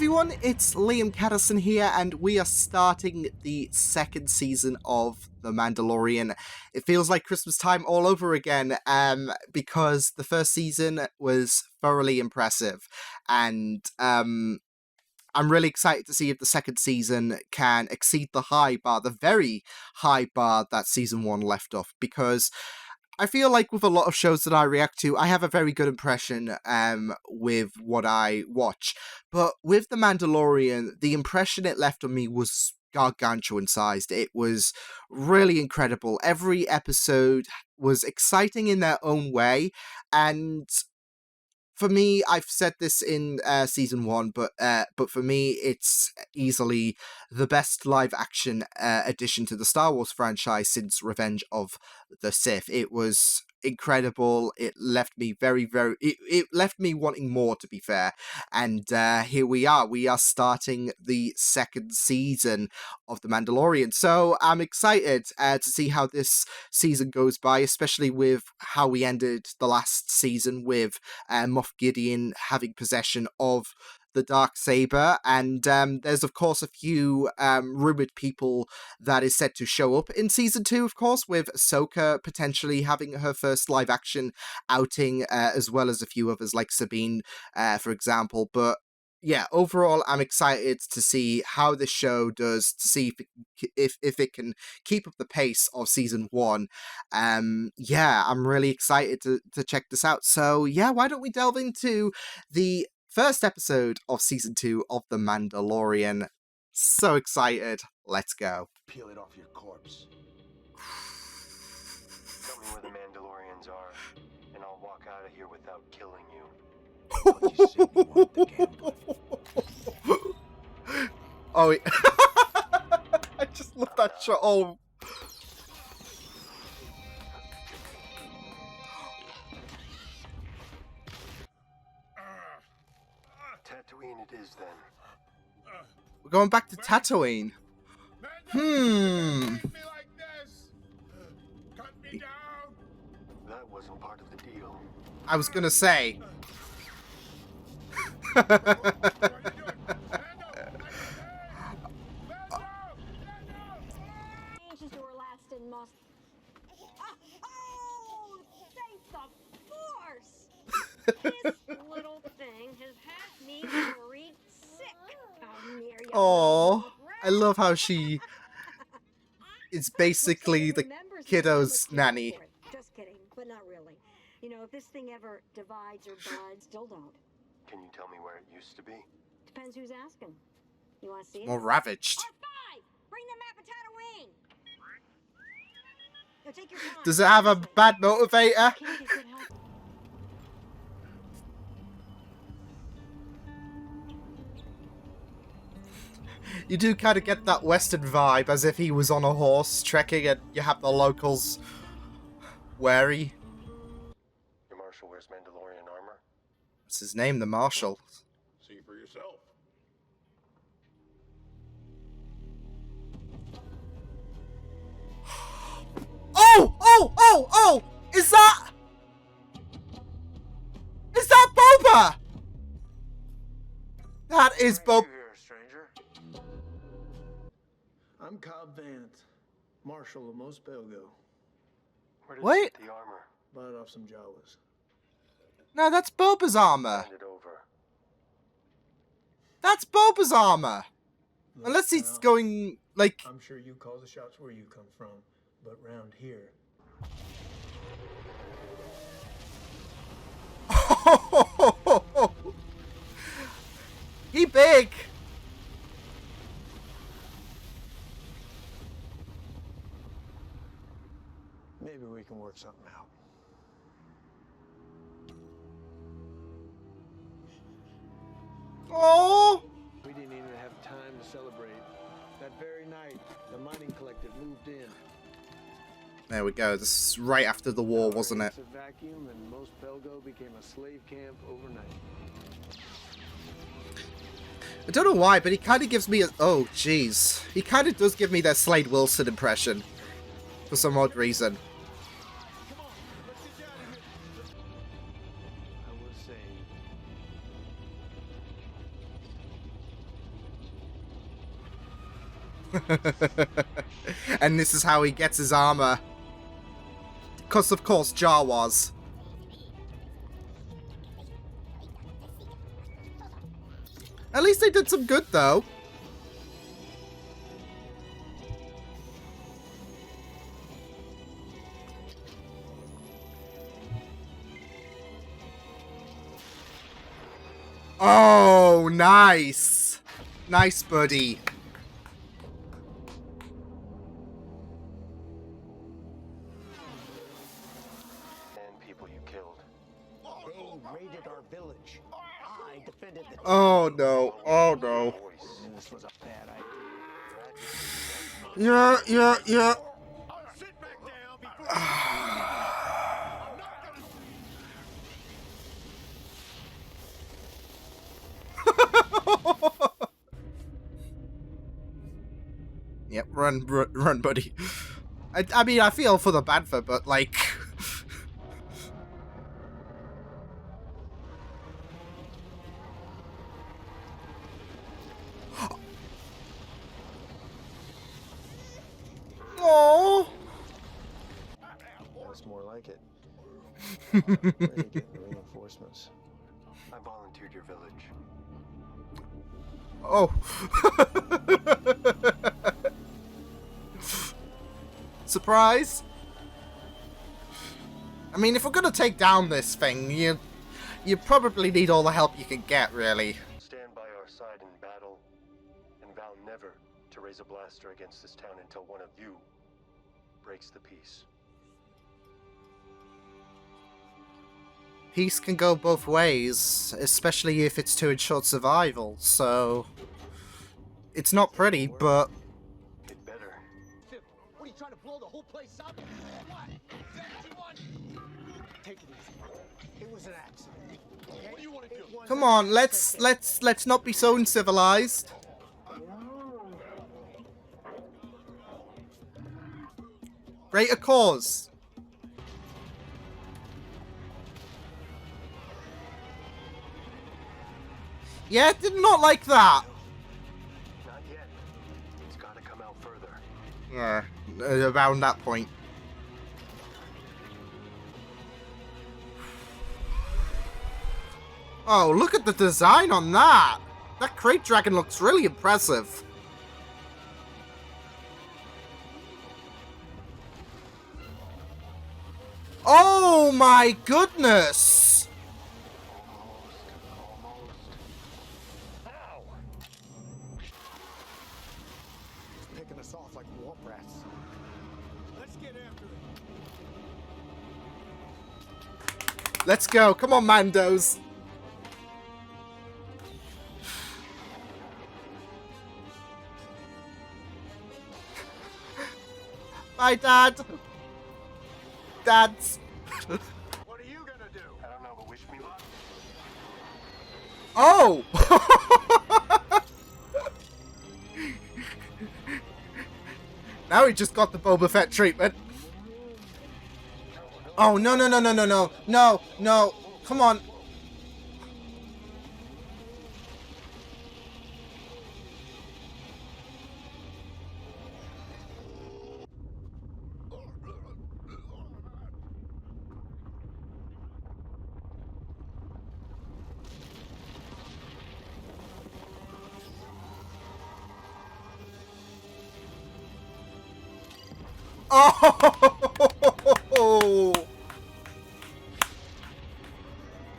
everyone, it's Liam Caddison here, and we are starting the second season of The Mandalorian. It feels like Christmas time all over again, because the first season was thoroughly impressive, and I'm really excited to see if the second season can exceed the high bar, the very high bar that season one left off, because I feel like with a lot of shows that I react to, I have a very good impression with what I watch. But with The Mandalorian, the impression it left on me was gargantuan sized. It was really incredible. Every episode was exciting in their own way, and for me, I've said this in season one, but for me, it's easily the best live action addition to the Star Wars franchise since Revenge of the Sith. It was incredible. It left me it left me wanting more, to be fair. And here we are. We are starting the second season of The Mandalorian. So I'm excited to see how this season goes by, especially with how we ended the last season with Moff Gideon having possession of the Darksaber, and there's of course a few rumored people that is set to show up in season 2, of course, with Ahsoka potentially having her first live action outing, as well as a few others like Sabine, for example. But yeah, overall, I'm excited to see how this show does, to see if it can keep up the pace of season 1. Yeah, I'm really excited to check this out. So yeah, why don't we delve into the first episode of season 2 of The Mandalorian. So excited. Let's go. Peel it off your corpse. Tell me where the Mandalorians are, and I'll walk out of here without killing you. But you said you wanted the gambling. Oh, I just love that shot. Oh. Tatooine it is then. We're going back to Tatooine. That wasn't part of the deal. I was gonna say. Little thing has had me worried sick. Oh, I love how she is basically the kiddo's nanny. Just kidding, but not really. You know, if this thing ever divides or buds, still don't. Can you tell me where it used to be? Depends who's asking. You want to see it? More ravaged. R5! Bring the map of Tatooine! Now take your time. Does it have a bad motivator? Can't get good help. You do kind of get that Western vibe, as if he was on a horse trekking and you have the locals wary. Your Marshal wears Mandalorian armor? What's his name, the Marshal? See for yourself. Oh! Oh! Oh! Oh! Is that Boba? That is Boba. I'm Cobb Vanth, Marshal of Mos Pelgo. Where did What? you get the armor? Bought it off some Jawas. No, that's Boba's armor. Hand it over. That's Boba's armor. Look, Unless he's now, going, like... I'm sure you call the shots where you come from, but round here... He big. Maybe we can work something out. Oh. We didn't even have time to celebrate. That very night, the mining collective moved in. There we go. This is right after the war, wasn't it? It's a vacuum, and Mos Pelgo became a slave camp overnight. I don't know why, but he kind of gives me a... Oh, jeez. He kind of does give me that Slade Wilson impression. For some odd reason. I was saying, And this is how he gets his armor. Because, of course, Jawas. At least they did some good, though. Oh, nice. Nice, buddy. And people you killed. They raided our village. I defended the Oh, no. Oh, no. Voice. This was a bad idea. Yeah. Sit back down before Yep, run, buddy. I mean, I feel for the Bantha, but, like... Oh. That's more like it. Where are you getting reinforcements? I volunteered your village. Oh. Surprise? I mean, if we're gonna take down this thing, you probably need all the help you can get, really. Stand by our side in battle, and vow never to raise a blaster against this town until one of you breaks the peace. Peace can go both ways, especially if it's to ensure survival, so... It's not pretty, but... It better. What are you trying to blow the whole place up? What? 71? Take it easy. It was an accident. What do you want to do? Come on, let's not be so uncivilized. Greater cause. Yeah, did not like that. Not yet. It's gotta come out further. Yeah, around that point. Oh, look at the design on that! That crate dragon looks really impressive. Oh my goodness! Ow! Picking us off like womp rats. Let's get after it. Let's go, come on, Mandos! Bye, Dad! Dads! What are you gonna do? I don't know, but wish me luck. Oh! Now he just got the Boba Fett treatment. Oh, no. No. Come on. Oh!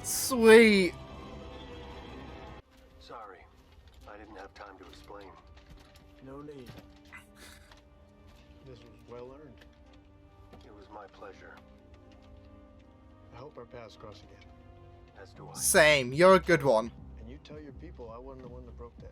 Sweet. Sorry. I didn't have time to explain. No need. This was well earned. It was my pleasure. I hope our paths cross again. As do I. Same. You're a good one. And you tell your people I wasn't the one that broke that.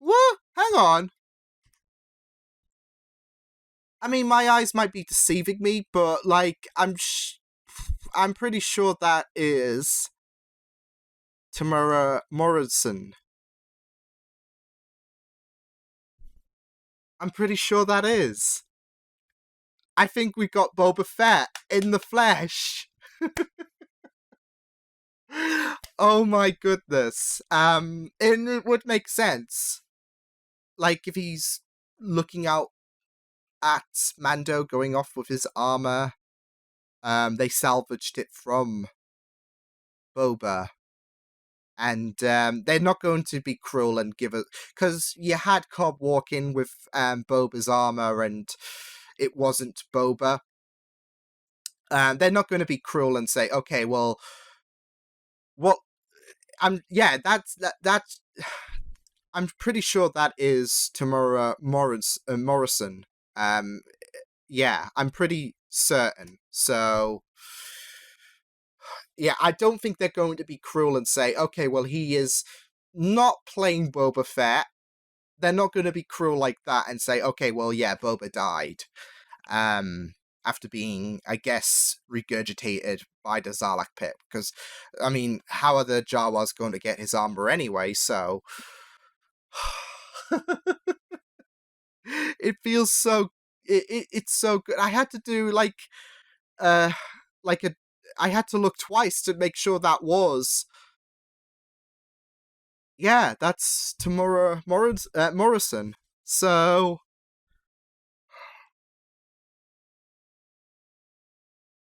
Woo! Hang on. I mean, my eyes might be deceiving me, but, like, I'm pretty sure that is Tamara Morrison. I'm pretty sure that is. I think we got Boba Fett in the flesh. Oh my goodness. And it would make sense. Like, if he's looking out at Mando going off with his armor, they salvaged it from Boba. And they're not going to be cruel and give it... Because you had Cobb walk in with Boba's armor and it wasn't Boba. They're not going to be cruel and say, okay, well, what... that's... I'm pretty sure that is Tamara Morrison. Yeah, I'm pretty certain. So... Yeah, I don't think they're going to be cruel and say, okay, well, he is not playing Boba Fett. They're not going to be cruel like that and say, okay, well, yeah, Boba died. After being, I guess, regurgitated by the Sarlacc pit. Because, I mean, how are the Jawas going to get his armor anyway? So... It feels so... It's so good. I had to do, I had to look twice to make sure that was... Yeah, that's Tamara Morrison. So...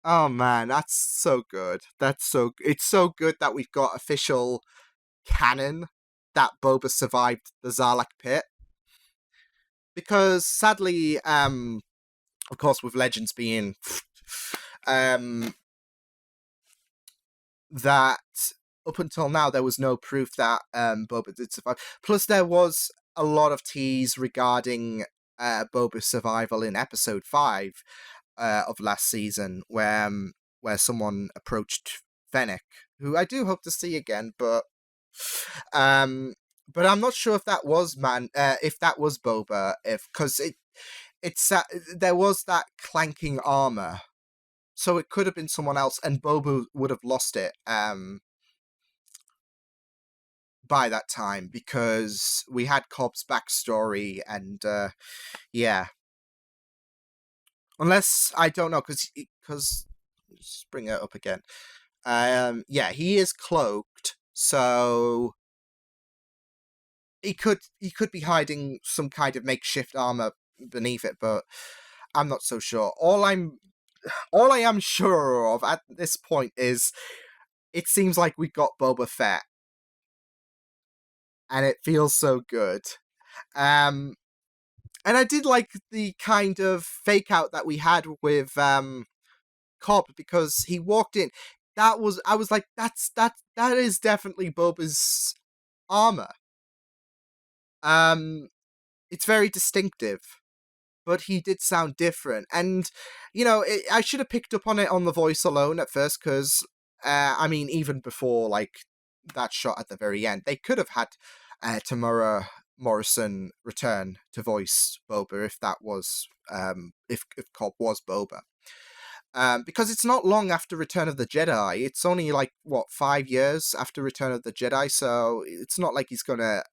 Oh man, that's so good. It's so good that we've got official canon that Boba survived the Sarlacc pit. Because sadly, of course, with Legends being that up until now there was no proof that Boba did survive. Plus, there was a lot of tease regarding Boba's survival in episode 5 of last season, where someone approached Fennec, who I do hope to see again, but I'm not sure if that was Boba, because there was that clanking armor, so it could have been someone else, and Boba would have lost it by that time, because we had Cobb's backstory, and yeah. Unless, I don't know, because let's bring it up again. Yeah, he is cloaked, so he could be hiding some kind of makeshift armor beneath it, but I'm not so sure. All I am sure of at this point is it seems like we got Boba Fett, and it feels so good. And I did like the kind of fake out that we had with Cobb, because he walked in. I was like, that is definitely Boba's armor. It's very distinctive, but he did sound different. And, I should have picked up on it on the voice alone at first, because, I mean, even before, that shot at the very end, they could have had Tamara Morrison return to voice Boba if that was, if Cobb was Boba. Because it's not long after Return of the Jedi. It's only 5 years after Return of the Jedi, so it's not like he's gonna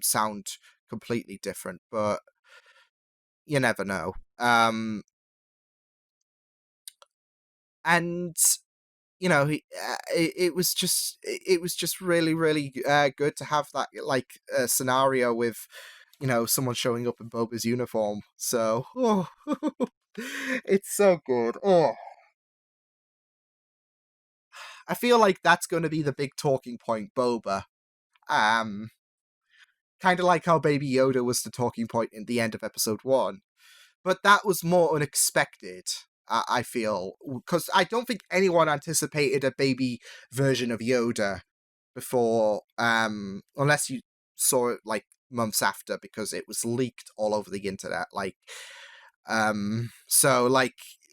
sound completely different, but you never know. And it was just really, really good to have that scenario with someone showing up in Boba's uniform. So it's so good. Oh, I feel like that's going to be the big talking point, Boba. Kind of like how Baby Yoda was the talking point in the end of episode 1. But that was more unexpected, I feel, because I don't think anyone anticipated a baby version of Yoda before, unless you saw it months after, because it was leaked all over the internet. So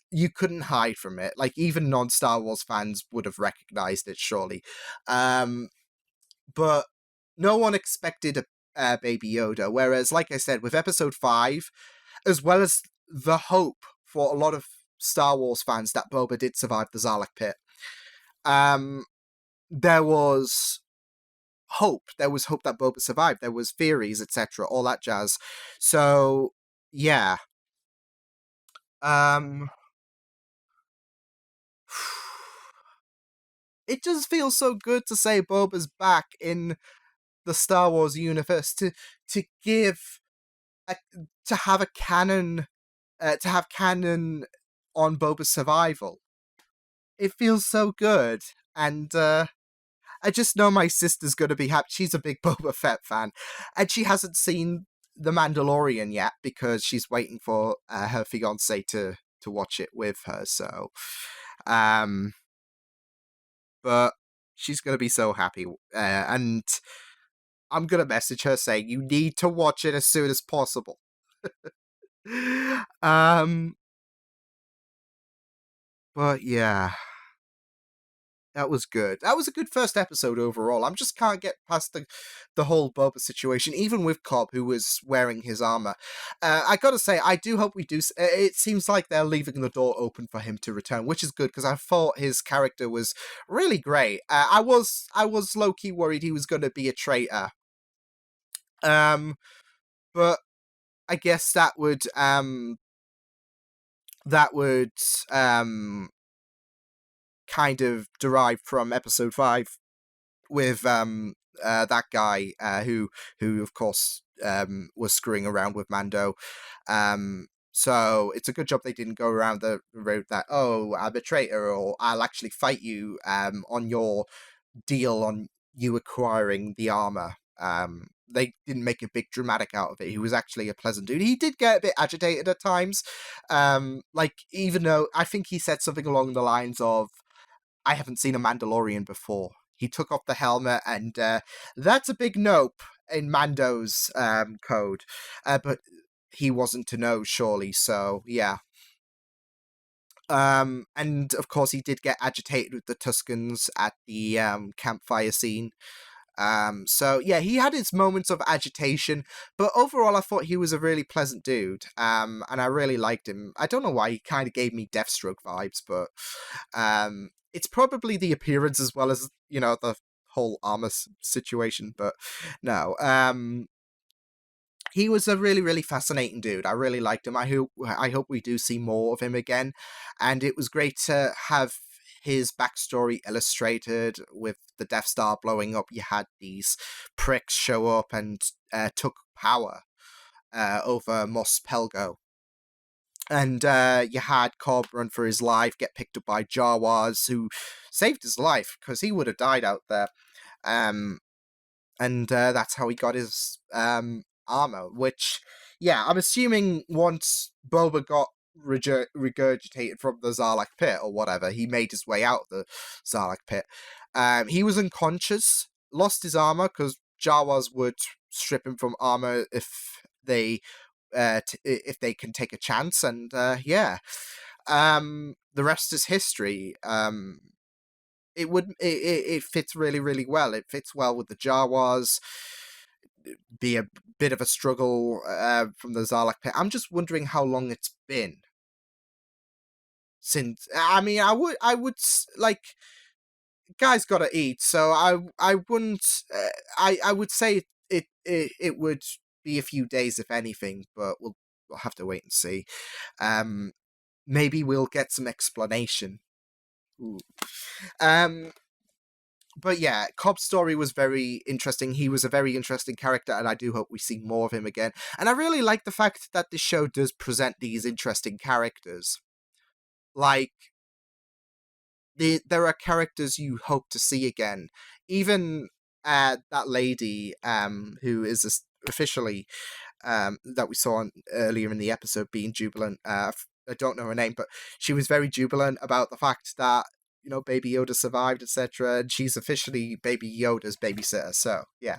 you couldn't hide from it. Even non-Star Wars fans would have recognized it, surely. But no one expected a Baby Yoda. Whereas, like I said, with episode 5, as well as the hope for a lot of Star Wars fans that Boba did survive the Sarlacc pit, there was hope. There was hope that Boba survived. There was theories, etc., all that jazz. So yeah. It just feels so good to say Boba's back in the Star Wars universe, to give a, to have a canon, to have canon on Boba's survival. It feels so good, and I just know my sister's gonna be happy. She's a big Boba Fett fan, and she hasn't seen The Mandalorian yet because she's waiting for her fiance to watch it with her. So, but she's gonna be so happy, and I'm gonna message her saying you need to watch it as soon as possible. But yeah, that was good. That was a good first episode overall. I just can't get past the whole Boba situation, even with Cobb, who was wearing his armor. I gotta say, I do hope we do. It seems like they're leaving the door open for him to return, which is good because I thought his character was really great. I was low key worried he was going to be a traitor. But I guess that would kind of derived from episode 5 with that guy who of course was screwing around with Mando. So it's a good job they didn't go around the road that, oh, I'm a traitor, or I'll actually fight you on your deal on you acquiring the armor. They didn't make a big dramatic out of it. He was actually a pleasant dude. He did get a bit agitated at times. Like, even though I think he said something along the lines of, I haven't seen a Mandalorian before. He took off the helmet, and that's a big nope in Mando's code. But he wasn't to know, surely, so yeah. And of course he did get agitated with the Tuscans at the campfire scene. So yeah, he had his moments of agitation, but overall I thought he was a really pleasant dude. And I really liked him. I don't know why, he kind of gave me Deathstroke vibes, but it's probably the appearance as well as, you know, the whole armor situation, but no. He was a really, really fascinating dude. I really liked him. I hope we do see more of him again. And it was great to have his backstory illustrated with the Death Star blowing up. You had these pricks show up and took power over Mos Pelgo. And you had Cobb run for his life, get picked up by Jawas, who saved his life because he would have died out there. And that's how he got his armor, which, yeah, I'm assuming once Boba got regurgitated from the Sarlacc pit or whatever, he made his way out of the Sarlacc pit. He was unconscious, lost his armor because Jawas would strip him from armor if they can take a chance, and yeah, the rest is history. It fits really, really well. It fits well with the Jawas. Be a bit of a struggle from the Sarlacc pit. I'm just wondering how long it's been since. I mean, I would like, guys gotta eat, so I wouldn't. I would say it would be a few days if anything, but we'll have to wait and see. Maybe we'll get some explanation. Ooh. But yeah, Cobb's story was very interesting. He was a very interesting character, and I do hope we see more of him again. And I really like the fact that this show does present these interesting characters. Like, there are characters you hope to see again. Even that lady who is officially that we saw earlier in the episode being jubilant. I don't know her name, but she was very jubilant about the fact that, you know, Baby Yoda survived, etc. And she's officially Baby Yoda's babysitter. So yeah,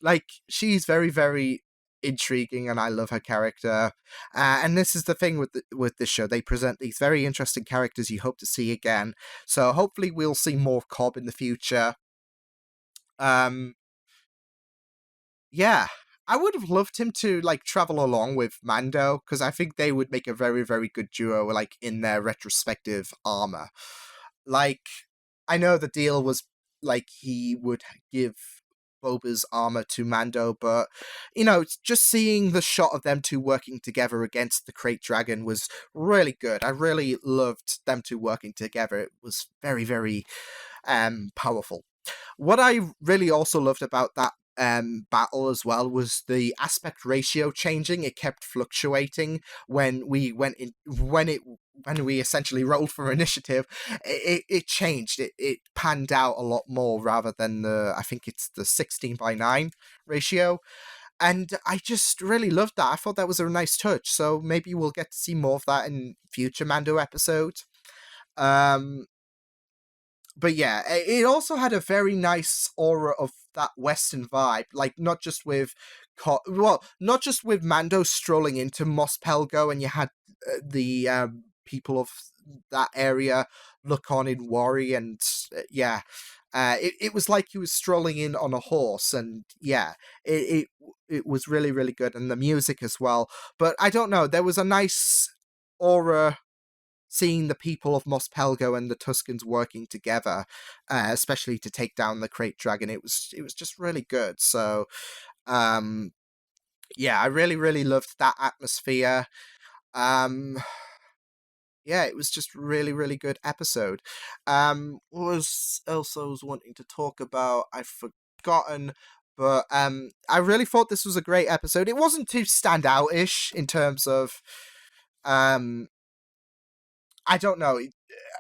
like, she's very, very intriguing, and I love her character. And this is the thing with this show; they present these very interesting characters you hope to see again. So hopefully we'll see more of Cobb in the future. Yeah, I would have loved him to, like, travel along with Mando, because I think they would make a very, very good duo, like, in their retrospective armor. Like, I know the deal was like he would give Boba's armor to Mando, but just seeing the shot of them two working together against the Krayt Dragon was really good. I really loved them two working together. It was very, very powerful. What I really also loved about that battle as well was the aspect ratio changing. It kept fluctuating when we when we essentially rolled for initiative. It changed. It panned out a lot more rather than I think it's the 16:9 ratio. And I just really loved that. I thought that was a nice touch. So maybe we'll get to see more of that in future Mando episodes. But yeah, it also had a very nice aura of that Western vibe, like not just with Mando strolling into Mos Pelgo, and you had the people of that area look on in worry, and it was like he was strolling in on a horse, and it was really, really good, and the music as well. But I don't know, there was a nice aura seeing the people of Mos Pelgo and the Tuskens working together, especially to take down the Krayt Dragon. It was just really good. So, I really, really loved that atmosphere. It was just really, really good episode. What was else I was wanting to talk about? I've forgotten. But I really thought this was a great episode. It wasn't too standout-ish in terms of I don't know.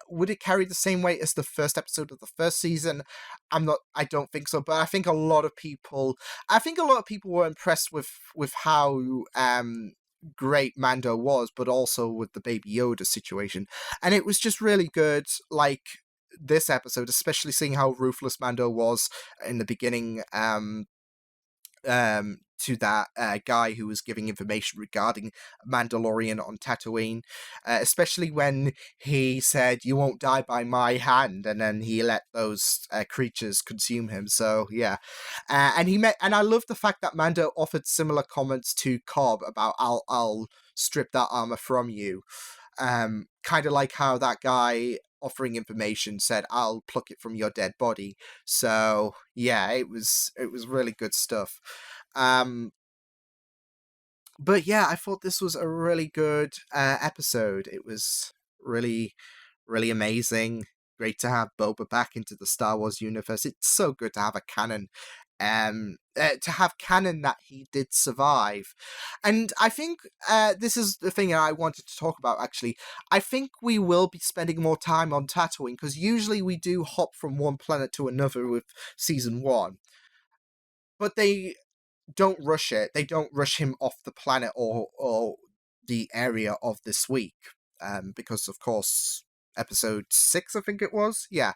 Would it carry the same weight as the first episode of the first season? I don't think so, but I think a lot of people were impressed with how great Mando was, but also with the Baby Yoda situation. And it was just really good, like this episode, especially seeing how ruthless Mando was in the beginning, to that guy who was giving information regarding Mandalorian on Tatooine, especially when he said, "You won't die by my hand," and then he let those creatures consume him. So yeah, and I love the fact that Mando offered similar comments to Cobb about, "I'll strip that armor from you," kind of like how that guy offering information said, "I'll pluck it from your dead body." So yeah, it was really good stuff. But yeah, I thought this was a really good episode. It was really, really amazing. Great to have Boba back into the Star Wars universe. It's so good to have a canon. That he did survive. And I think this is the thing I wanted to talk about, actually. I think we will be spending more time on Tatooine, because usually we do hop from one planet to another with Season 1. But they don't rush it. They don't rush him off the planet or the area of this week. Because, of course, episode 6, I think it was. Yeah.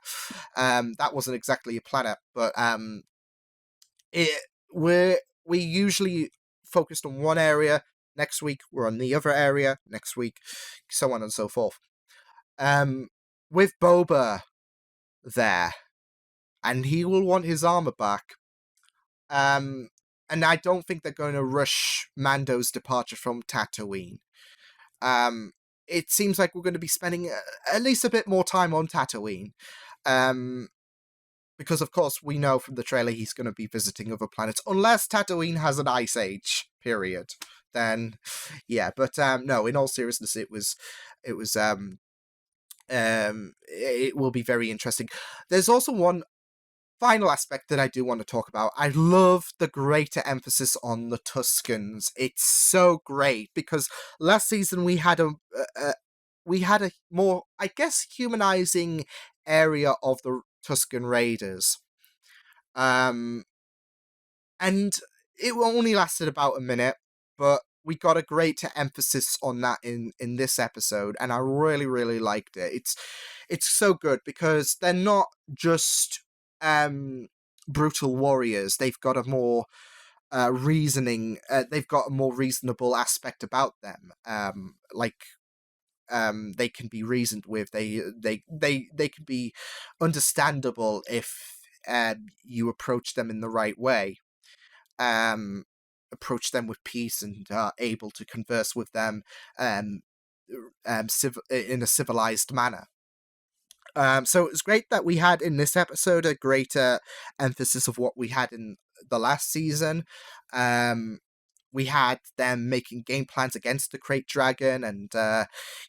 That wasn't exactly a planet, but we usually focused on one area. Next week we're on the other area. Next week, so on and so forth. With Boba there, and he will want his armor back. And I don't think they're going to rush Mando's departure from Tatooine. It seems like we're going to be spending at least a bit more time on Tatooine. Because, of course, we know from the trailer he's going to be visiting other planets, unless Tatooine has an ice age period. Then, yeah. But no, in all seriousness, it will be very interesting. There's also one final aspect that I do want to talk about. I love the greater emphasis on the Tuskens. It's so great, because last season we had a more, I guess, humanizing area of the Tusken Raiders. And it only lasted about a minute, but we got a greater emphasis on that in this episode, and I really, really liked it. It's so good, because they're not just brutal warriors. They've got a more reasoning. They've got a more reasonable aspect about them. They can be reasoned with. They can be understandable if you approach them in the right way. Approach them with peace, and are able to converse with them in a civilized manner. So it was great that we had in this episode a greater emphasis of what we had in the last season. We had them making game plans against the Crate Dragon, and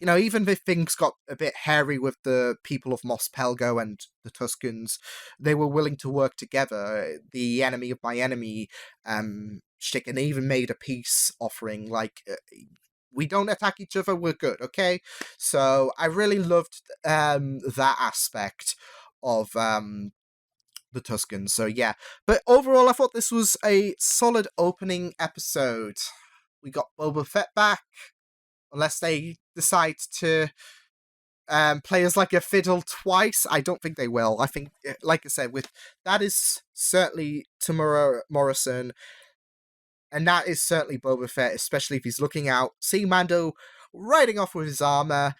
even if things got a bit hairy with the people of Mos Pelgo and the Tuscans, they were willing to work together. The enemy of my enemy shtick, and they even made a peace offering, like, we don't attack each other, we're good, okay? So I really loved that aspect of the Tuscans. So yeah, but overall I thought this was a solid opening episode. We got Boba Fett back, unless they decide to play us like a fiddle twice. I don't think they will. I think, like I said, with that is certainly Tamura Morrison, and that is certainly Boba Fett, especially if he's looking out, seeing Mando riding off with his armor,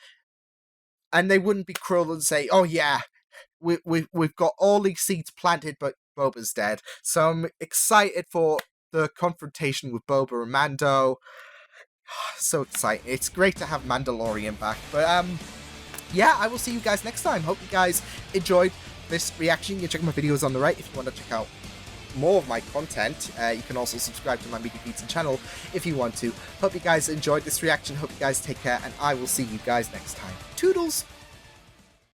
and they wouldn't be cruel and say, oh yeah, we've got all these seeds planted, but Boba's dead. So I'm excited for the confrontation with Boba and Mando. So exciting. It's great to have Mandalorian back. But yeah, I will see you guys next time. Hope you guys enjoyed this reaction. You can check my videos on the right if you want to check out more of my content. You can also subscribe to my Media Pizza channel if you want to. Hope you guys enjoyed this reaction. Hope you guys take care, and I will see you guys next time. Toodles!